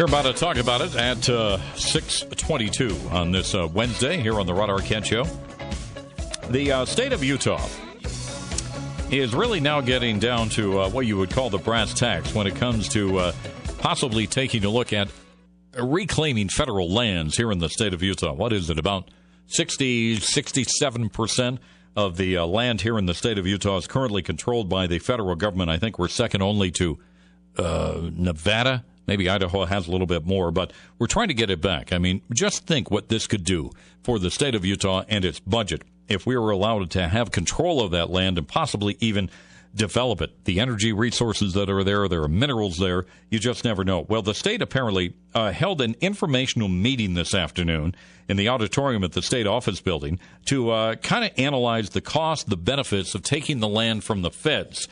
We're about to talk about it at 6:22 on this Wednesday here on the Rod Arquette Show. The state of Utah is really now getting down to what you would call the brass tacks when it comes to possibly taking a look at reclaiming federal lands here in the state of Utah. What is it, about 67% of the land here in the state of Utah is currently controlled by the federal government. I think we're second only to Nevada. Maybe Idaho has a little bit more, but we're trying to get it back. I mean, just think what this could do for the state of Utah and its budget if we were allowed to have control of that land and possibly even develop it. The energy resources that are there are minerals there. You just never know. Well, the state apparently held an informational meeting this afternoon in the auditorium at the state office building to kind of analyze the cost, the benefits of taking the land from the feds.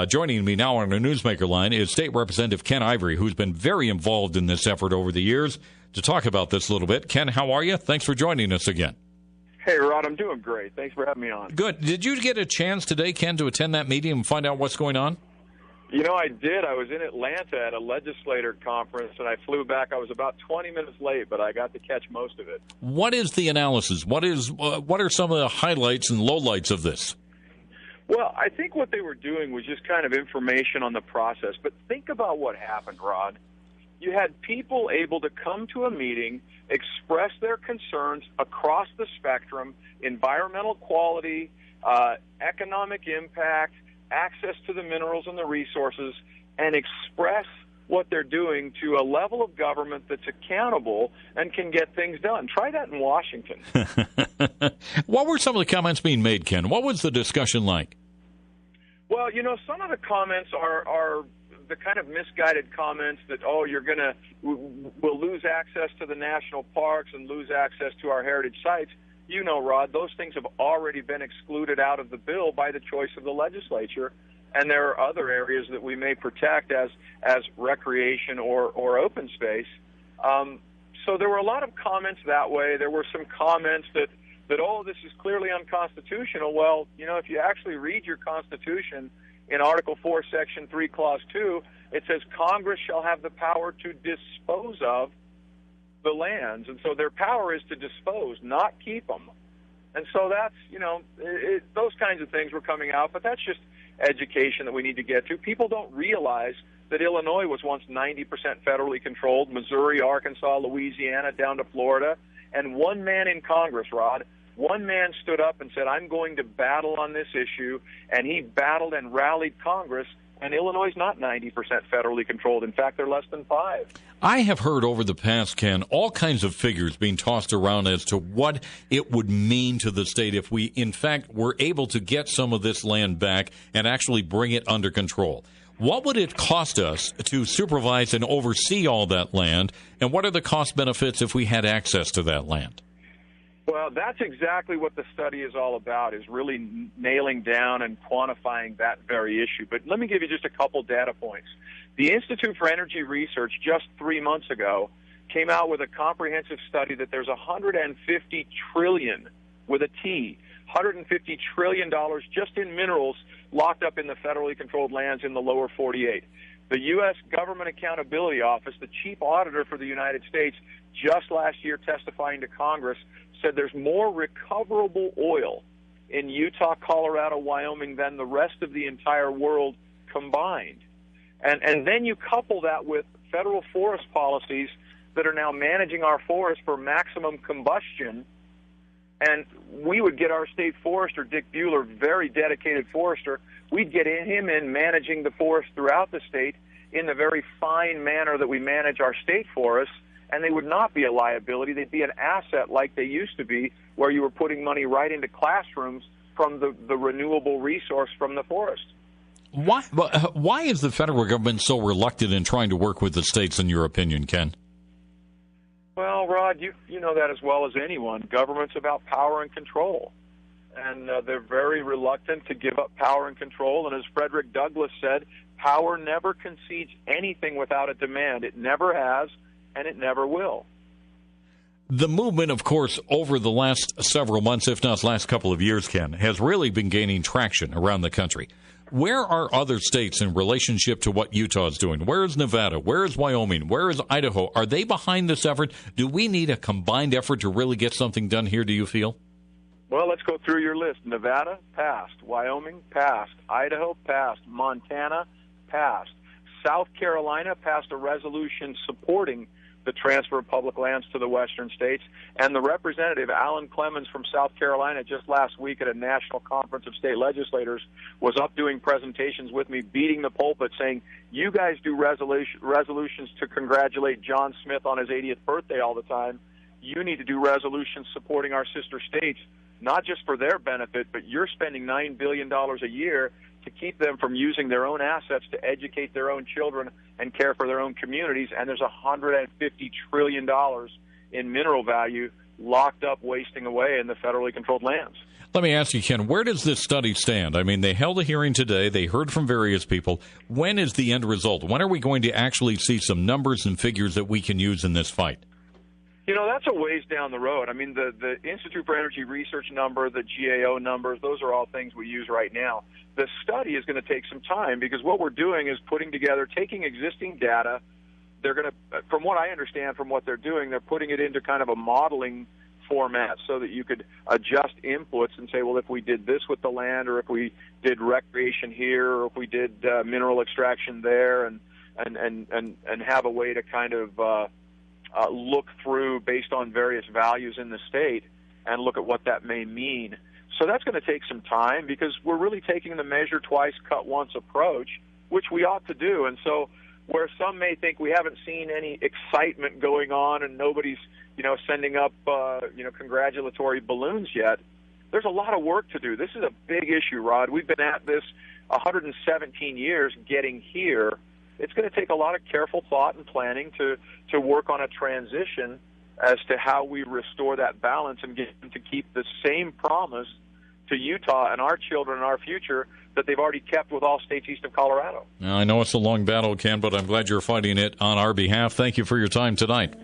Joining me now on our Newsmaker line is State Representative Ken Ivory, who's been very involved in this effort over the years, to talk about this a little bit. Ken, how are you? Thanks for joining us again. Hey, Rod, I'm doing great. Thanks for having me on. Good. Did you get a chance today, Ken, to attend that meeting and find out what's going on? You know, I did. I was in Atlanta at a legislator conference, and I flew back. I was about 20 minutes late, but I got to catch most of it. What is the analysis? What are some of the highlights and lowlights of this? Well, I think what they were doing was just kind of information on the process. But think about what happened, Rod. You had people able to come to a meeting, express their concerns across the spectrum: environmental quality, economic impact, access to the minerals and the resources, and express what they're doing to a level of government that's accountable and can get things done. Try that in Washington. What were some of the comments being made, Ken? What was the discussion like? Well, you know, some of the comments are the kind of misguided comments that, we'll lose access to the national parks and lose access to our heritage sites. You know, Rod, those things have already been excluded out of the bill by the choice of the legislature, and there are other areas that we may protect as recreation or open space. So there were a lot of comments that way. There were some comments that, this is clearly unconstitutional. Well, you know, if you actually read your Constitution, in Article 4, Section 3, Clause 2, it says Congress shall have the power to dispose of the lands. And so their power is to dispose, not keep them. And so that's, you know, those kinds of things were coming out, but that's just education that we need to get to. People don't realize that Illinois was once 90% federally controlled, Missouri, Arkansas, Louisiana, down to Florida, and one man in Congress, Rod, one man stood up and said, I'm going to battle on this issue, and he battled and rallied Congress, and Illinois is not 90% federally controlled. In fact, they're less than 5%. I have heard over the past, Ken, all kinds of figures being tossed around as to what it would mean to the state if we, in fact, were able to get some of this land back and actually bring it under control. What would it cost us to supervise and oversee all that land, and what are the cost benefits if we had access to that land? Well, that's exactly what the study is all about, is really nailing down and quantifying that very issue. But let me give you just a couple data points. The Institute for Energy Research just 3 months ago came out with a comprehensive study that there's $150 trillion, with a T, $150 trillion just in minerals locked up in the federally controlled lands in the lower 48. The U.S. Government Accountability Office, the chief auditor for the United States, just last year testifying to Congress, said there's more recoverable oil in Utah, Colorado, Wyoming than the rest of the entire world combined. And then you couple that with federal forest policies that are now managing our forests for maximum combustion, and we would get our state forester, Dick Buehler, very dedicated forester, we'd get him in managing the forest throughout the state in the very fine manner that we manage our state forests, and they would not be a liability. They'd be an asset like they used to be, where you were putting money right into classrooms from the renewable resource from the forest. Why is the federal government so reluctant in trying to work with the states, in your opinion, Ken? Well, Rod, you know that as well as anyone. Government's about power and control. And they're very reluctant to give up power and control. And as Frederick Douglass said, power never concedes anything without a demand. It never has, and it never will. The movement, of course, over the last several months, if not last couple of years, Ken, has really been gaining traction around the country. Where are other states in relationship to what Utah is doing? Where is Nevada? Where is Wyoming? Where is Idaho? Are they behind this effort? Do we need a combined effort to really get something done here, do you feel? Well, let's go through your list. Nevada, passed. Wyoming, passed. Idaho, passed. Montana, passed. South Carolina passed a resolution supporting the transfer of public lands to the western states. And the representative, Alan Clemens from South Carolina, just last week at a national conference of state legislators, was up doing presentations with me, beating the pulpit, saying, you guys do resolutions to congratulate John Smith on his 80th birthday all the time. You need to do resolutions supporting our sister states, not just for their benefit, but you're spending $9 billion a year to keep them from using their own assets to educate their own children and care for their own communities. And there's $150 trillion in mineral value locked up, wasting away in the federally controlled lands. Let me ask you, Ken, where does this study stand? I mean, they held a hearing today. They heard from various people. When is the end result? When are we going to actually see some numbers and figures that we can use in this fight? You know, that's a ways down the road. I mean, the Institute for Energy Research number, the GAO numbers, those are all things we use right now. The study is going to take some time because what we're doing is putting together, taking existing data. They're going to, from what I understand from what they're doing, they're putting it into kind of a modeling format so that you could adjust inputs and say, well, if we did this with the land, or if we did recreation here, or if we did mineral extraction there, and have a way to kind of look through based on various values in the state and look at what that may mean. So that's going to take some time because we're really taking the measure twice, cut once approach, which we ought to do. And so where some may think we haven't seen any excitement going on and nobody's, sending up, congratulatory balloons yet, there's a lot of work to do. This is a big issue, Rod. We've been at this 117 years getting here. It's going to take a lot of careful thought and planning to work on a transition as to how we restore that balance and get them to keep the same promise to Utah and our children and our future that they've already kept with all states east of Colorado. Now, I know it's a long battle, Ken, but I'm glad you're fighting it on our behalf. Thank you for your time tonight.